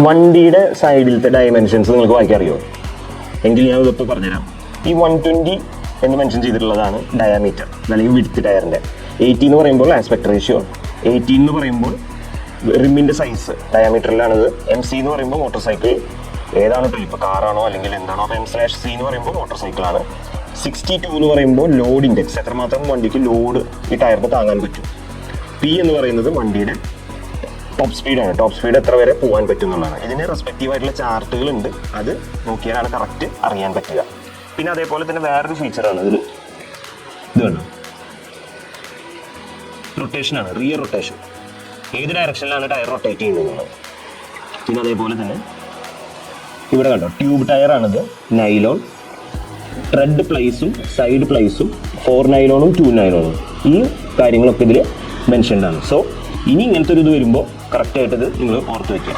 വണ്ടിയുടെ സൈഡിലത്തെ ഡയമെൻഷൻസ് നിങ്ങൾക്ക് വായിക്കാൻ അറിയുമോ? എങ്കിൽ ഞാൻ ഇതിപ്പോൾ പറഞ്ഞുതരാം. ഈ 120 എന്ന് മെൻഷൻ ചെയ്തിട്ടുള്ളതാണ് ഡയാമീറ്റർ അല്ലെങ്കിൽ വിഡ്ത്ത് ടയറിൻ്റെ. 80 എന്ന് പറയുമ്പോൾ ആസ്പെക്ട് റേഷ്യോ, 18 എന്ന് പറയുമ്പോൾ റിമ്മിൻ്റെ സൈസ് ഡയാമീറ്ററിലാണിത്. MC എന്ന് പറയുമ്പോൾ മോട്ടോർ സൈക്കിൾ ഏതാണ് ടൈപ്പ്, കാറാണോ അല്ലെങ്കിൽ എന്താണോ. അപ്പോൾ M/C എന്ന് പറയുമ്പോൾ മോട്ടോർ സൈക്കിളാണ്. 62 എന്ന് പറയുമ്പോൾ ലോഡ് ഇൻഡെക്സ്, എത്രമാത്രം വണ്ടിക്ക് ലോഡ് ഈ ടയറിന് താങ്ങാൻ പറ്റും. P എന്ന് പറയുന്നത് വണ്ടിയുടെ ടോപ്പ് സ്പീഡാണ്, ടോപ്പ് സ്പീഡ് എത്ര വരെ പോകാൻ പറ്റും എന്നുള്ളതാണ്. ഇതിന് റെസ്പെക്റ്റീവ് ആയിട്ടുള്ള ചാർട്ടുകളുണ്ട്, അത് നോക്കിയാലാണ് കറക്റ്റ് അറിയാൻ പറ്റുക. പിന്നെ അതേപോലെ തന്നെ വേറൊരു ഫീച്ചറാണ് ഇതിൽ, ഇത് കണ്ടോ, റൊട്ടേഷനാണ്, റിയർ റൊട്ടേഷൻ, ഏത് ഡയറക്ഷനിലാണ് ടയർ റൊട്ടേറ്റ് ചെയ്യുന്നത്. പിന്നെ അതേപോലെ തന്നെ ഇവിടെ കണ്ടോ ട്യൂബ് ടയറാണിത്, നൈലോൺ, ട്രെഡ് പ്ലേസും സൈഡ് പ്ലേസും 4 നൈലോണും 2 നൈലോണും, ഈ കാര്യങ്ങളൊക്കെ ഇതിൽ മെൻഷൻഡ് ആണ്. സോ ഇനി ഇങ്ങനത്തെ ഒരു ഇത് വരുമ്പോൾ കറക്റ്റായിട്ടത് നിങ്ങൾ ഓർത്ത് വയ്ക്കുക.